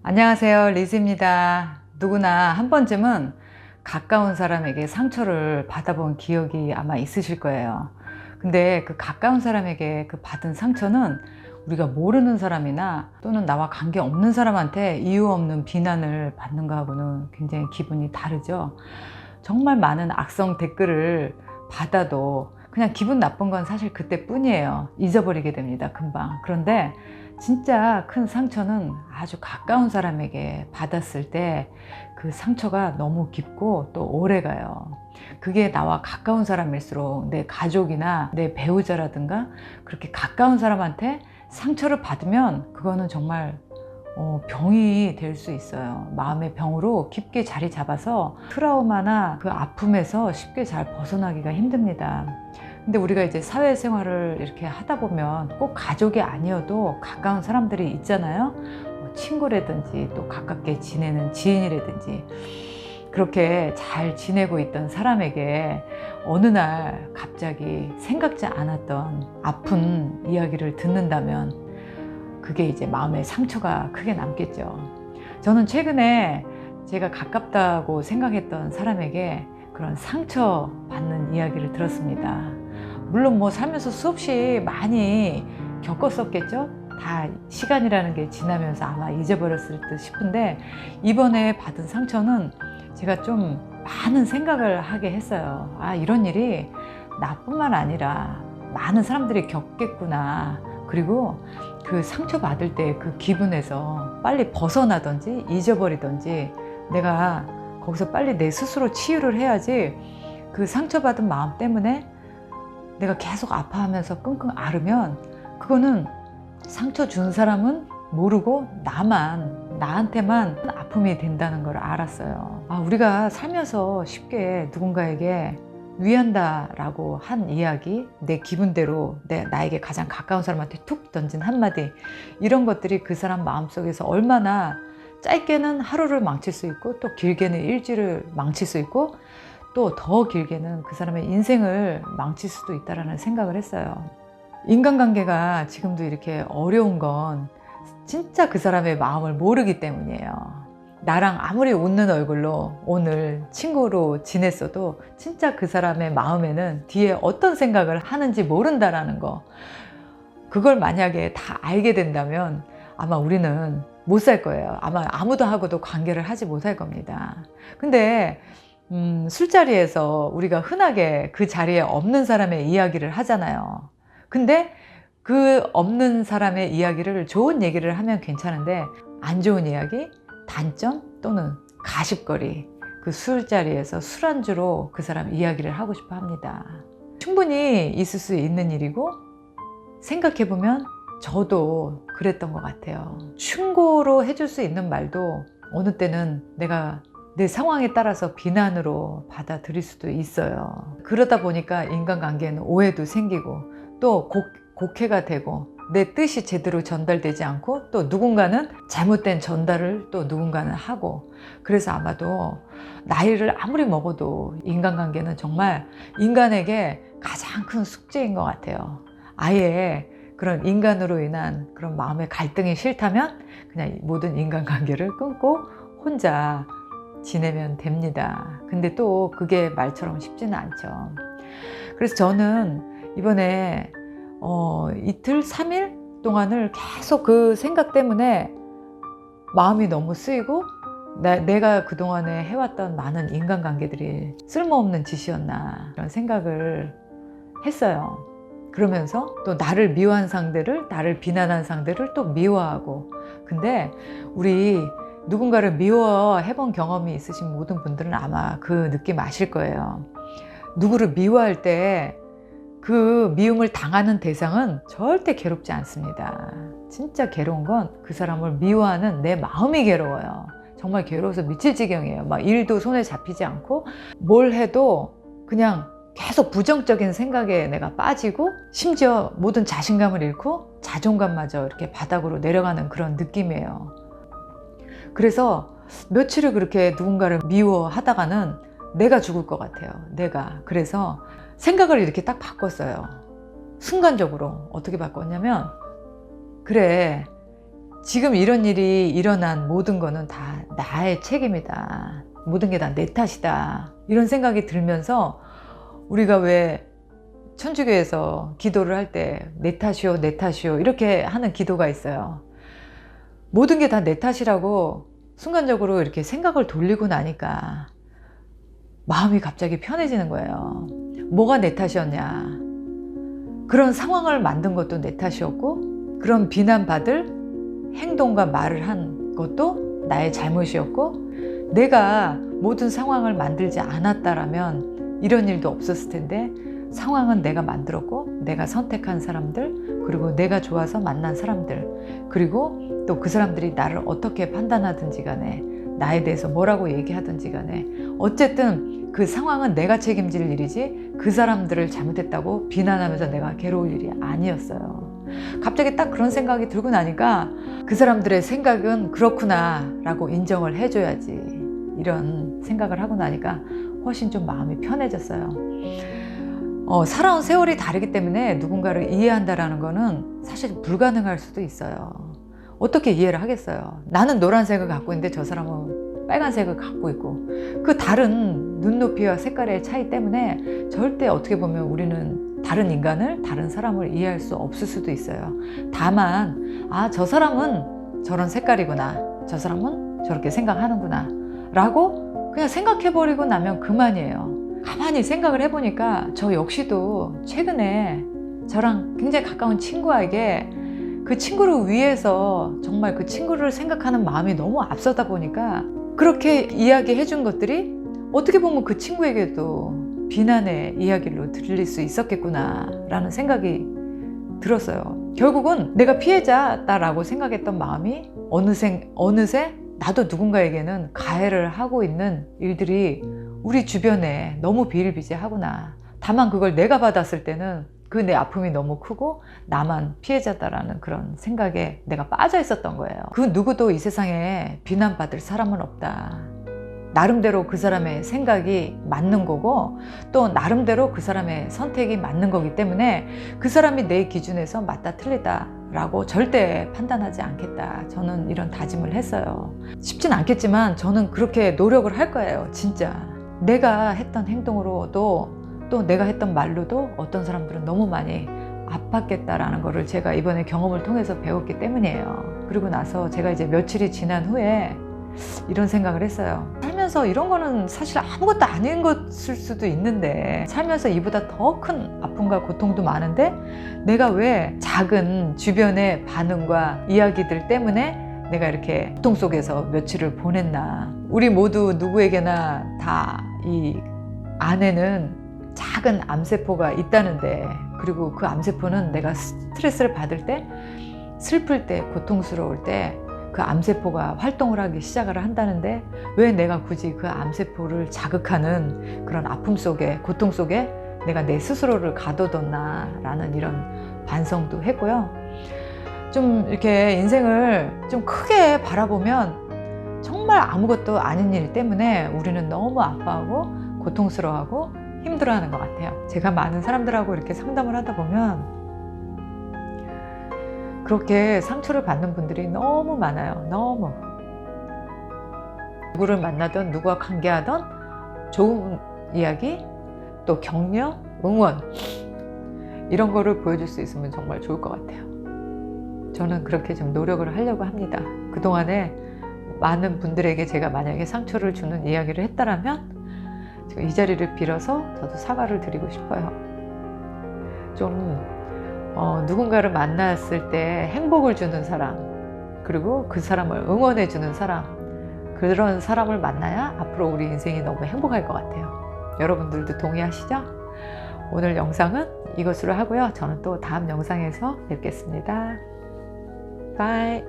안녕하세요, 리즈입니다. 누구나 한 번쯤은 가까운 사람에게 상처를 받아본 기억이 아마 있으실 거예요. 근데 그 가까운 사람에게 그 받은 상처는 우리가 모르는 사람이나 또는 나와 관계없는 사람한테 이유 없는 비난을 받는 거하고는 굉장히 기분이 다르죠. 정말 많은 악성 댓글을 받아도 그냥 기분 나쁜 건 사실 그때뿐이에요. 잊어버리게 됩니다, 금방. 그런데 진짜 큰 상처는 아주 가까운 사람에게 받았을 때 그 상처가 너무 깊고 또 오래 가요. 그게 나와 가까운 사람일수록 내 가족이나 내 배우자라든가 그렇게 가까운 사람한테 상처를 받으면 그거는 정말 병이 될 수 있어요. 마음의 병으로 깊게 자리 잡아서 트라우마나 그 아픔에서 쉽게 잘 벗어나기가 힘듭니다. 근데 우리가 이제 사회생활을 이렇게 하다 보면 꼭 가족이 아니어도 가까운 사람들이 있잖아요. 뭐 친구라든지 또 가깝게 지내는 지인이라든지 그렇게 잘 지내고 있던 사람에게 어느 날 갑자기 생각지 않았던 아픈 이야기를 듣는다면 그게 이제 마음에 상처가 크게 남겠죠. 저는 최근에 제가 가깝다고 생각했던 사람에게 그런 상처받는 이야기를 들었습니다. 물론 뭐 살면서 수없이 많이 겪었었겠죠. 다 시간이라는 게 지나면서 아마 잊어버렸을 듯 싶은데 이번에 받은 상처는 제가 좀 많은 생각을 하게 했어요. 아, 이런 일이 나뿐만 아니라 많은 사람들이 겪겠구나. 그리고 그 상처받을 때 그 기분에서 빨리 벗어나든지 잊어버리든지 내가 거기서 빨리 내 스스로 치유를 해야지 그 상처받은 마음 때문에 내가 계속 아파하면서 끙끙 앓으면 그거는 상처 준 사람은 모르고 나한테만 아픔이 된다는 걸 알았어요. 아, 우리가 살면서 쉽게 누군가에게 위한다라고 한 이야기, 내 기분대로 나에게 가장 가까운 사람한테 툭 던진 한마디, 이런 것들이 그 사람 마음속에서 얼마나 짧게는 하루를 망칠 수 있고 또 길게는 일주일을 망칠 수 있고 또 더 길게는 그 사람의 인생을 망칠 수도 있다라는 생각을 했어요. 인간관계가 지금도 이렇게 어려운 건 진짜 그 사람의 마음을 모르기 때문이에요. 나랑 아무리 웃는 얼굴로 오늘 친구로 지냈어도 진짜 그 사람의 마음에는 뒤에 어떤 생각을 하는지 모른다라는 거, 그걸 만약에 다 알게 된다면 아마 우리는 못 살 거예요. 아마 아무도 하고도 관계를 하지 못할 겁니다. 근데 술자리에서 우리가 흔하게 그 자리에 없는 사람의 이야기를 하잖아요. 근데 그 없는 사람의 이야기를 좋은 얘기를 하면 괜찮은데 안 좋은 이야기, 단점 또는 가십거리, 그 술자리에서 술안주로 그 사람 이야기를 하고 싶어 합니다. 충분히 있을 수 있는 일이고 생각해보면 저도 그랬던 것 같아요. 충고로 해줄 수 있는 말도 어느 때는 내가 내 상황에 따라서 비난으로 받아들일 수도 있어요. 그러다 보니까 인간관계에는 오해도 생기고 또 곡해가 되고 내 뜻이 제대로 전달되지 않고 또 누군가는 잘못된 전달을 또 누군가는 하고, 그래서 아마도 나이를 아무리 먹어도 인간관계는 정말 인간에게 가장 큰 숙제인 것 같아요. 아예 그런 인간으로 인한 그런 마음의 갈등이 싫다면 그냥 모든 인간관계를 끊고 혼자 지내면 됩니다. 근데 또 그게 말처럼 쉽지는 않죠. 그래서 저는 이번에 이틀, 3일 동안을 계속 그 생각 때문에 마음이 너무 쓰이고 내가 그동안에 해왔던 많은 인간관계들이 쓸모없는 짓이었나 그런 생각을 했어요. 그러면서 또 나를 미워한 상대를, 나를 비난한 상대를 또 미워하고. 근데 우리 누군가를 미워해본 경험이 있으신 모든 분들은 아마 그 느낌 아실 거예요. 누구를 미워할 때 그 미움을 당하는 대상은 절대 괴롭지 않습니다. 진짜 괴로운 건 그 사람을 미워하는 내 마음이 괴로워요. 정말 괴로워서 미칠 지경이에요. 막 일도 손에 잡히지 않고 뭘 해도 그냥 계속 부정적인 생각에 내가 빠지고 심지어 모든 자신감을 잃고 자존감마저 이렇게 바닥으로 내려가는 그런 느낌이에요. 그래서 며칠을 그렇게 누군가를 미워하다가는 내가 죽을 것 같아요. 그래서 생각을 이렇게 딱 바꿨어요. 순간적으로. 어떻게 바꿨냐면, 그래, 지금 이런 일이 일어난 모든 거는 다 나의 책임이다. 모든 게 다 내 탓이다. 이런 생각이 들면서 우리가 왜 천주교에서 기도를 할 때 내 탓이요, 내 탓이요 이렇게 하는 기도가 있어요. 모든 게 다 내 탓이라고 순간적으로 이렇게 생각을 돌리고 나니까 마음이 갑자기 편해지는 거예요. 뭐가 내 탓이었냐. 그런 상황을 만든 것도 내 탓이었고, 그런 비난받을 행동과 말을 한 것도 나의 잘못이었고, 내가 모든 상황을 만들지 않았다라면 이런 일도 없었을 텐데, 상황은 내가 만들었고, 내가 선택한 사람들, 그리고 내가 좋아서 만난 사람들, 그리고 또 그 사람들이 나를 어떻게 판단하든지 간에, 나에 대해서 뭐라고 얘기하든지 간에, 어쨌든 그 상황은 내가 책임질 일이지 그 사람들을 잘못했다고 비난하면서 내가 괴로울 일이 아니었어요. 갑자기 딱 그런 생각이 들고 나니까 그 사람들의 생각은 그렇구나 라고 인정을 해줘야지, 이런 생각을 하고 나니까 훨씬 좀 마음이 편해졌어요. 살아온 세월이 다르기 때문에 누군가를 이해한다라는 거는 사실 불가능할 수도 있어요. 어떻게 이해를 하겠어요. 나는 노란색을 갖고 있는데 저 사람은 빨간색을 갖고 있고, 그 다른 눈높이와 색깔의 차이 때문에 절대 어떻게 보면 우리는 다른 인간을, 다른 사람을 이해할 수 없을 수도 있어요. 다만 저 사람은 저런 색깔이구나, 저 사람은 저렇게 생각하는구나 라고 그냥 생각해버리고 나면 그만이에요. 가만히 생각을 해보니까 저 역시도 최근에 저랑 굉장히 가까운 친구에게 그 친구를 위해서 정말 그 친구를 생각하는 마음이 너무 앞서다 보니까 그렇게 이야기해 준 것들이 어떻게 보면 그 친구에게도 비난의 이야기로 들릴 수 있었겠구나 라는 생각이 들었어요. 결국은 내가 피해자다라고 생각했던 마음이 어느새 나도 누군가에게는 가해를 하고 있는 일들이 우리 주변에 너무 비일비재하구나. 다만 그걸 내가 받았을 때는 그 내 아픔이 너무 크고 나만 피해자다라는 그런 생각에 내가 빠져 있었던 거예요. 그 누구도 이 세상에 비난받을 사람은 없다. 나름대로 그 사람의 생각이 맞는 거고, 또 나름대로 그 사람의 선택이 맞는 거기 때문에 그 사람이 내 기준에서 맞다 틀리다 라고 절대 판단하지 않겠다. 저는 이런 다짐을 했어요. 쉽진 않겠지만 저는 그렇게 노력을 할 거예요. 진짜 내가 했던 행동으로도, 또 내가 했던 말로도 어떤 사람들은 너무 많이 아팠겠다라는 거를 제가 이번에 경험을 통해서 배웠기 때문이에요. 그리고 나서 제가 이제 며칠이 지난 후에 이런 생각을 했어요. 살면서 이런 거는 사실 아무것도 아닌 것일 수도 있는데, 살면서 이보다 더 큰 아픔과 고통도 많은데 내가 왜 작은 주변의 반응과 이야기들 때문에 내가 이렇게 고통 속에서 며칠을 보냈나. 우리 모두 누구에게나 다 이 안에는 작은 암세포가 있다는데, 그리고 그 암세포는 내가 스트레스를 받을 때, 슬플 때, 고통스러울 때 그 암세포가 활동을 하기 시작을 한다는데, 왜 내가 굳이 그 암세포를 자극하는 그런 아픔 속에, 고통 속에 내가 내 스스로를 가둬뒀나 라는 이런 반성도 했고요. 좀 이렇게 인생을 좀 크게 바라보면 정말 아무것도 아닌 일 때문에 우리는 너무 아파하고 고통스러워하고 힘들어하는 것 같아요. 제가 많은 사람들하고 이렇게 상담을 하다 보면 그렇게 상처를 받는 분들이 너무 많아요. 너무. 누구를 만나든 누구와 관계하든 좋은 이야기, 또 격려, 응원, 이런 거를 보여줄 수 있으면 정말 좋을 것 같아요. 저는 그렇게 좀 노력을 하려고 합니다. 그동안에 많은 분들에게 제가 만약에 상처를 주는 이야기를 했다라면 제가 이 자리를 빌어서 저도 사과를 드리고 싶어요. 좀 누군가를 만났을 때 행복을 주는 사람, 그리고 그 사람을 응원해 주는 사람, 그런 사람을 만나야 앞으로 우리 인생이 너무 행복할 것 같아요. 여러분들도 동의하시죠? 오늘 영상은 이것으로 하고요. 저는 또 다음 영상에서 뵙겠습니다. 바이.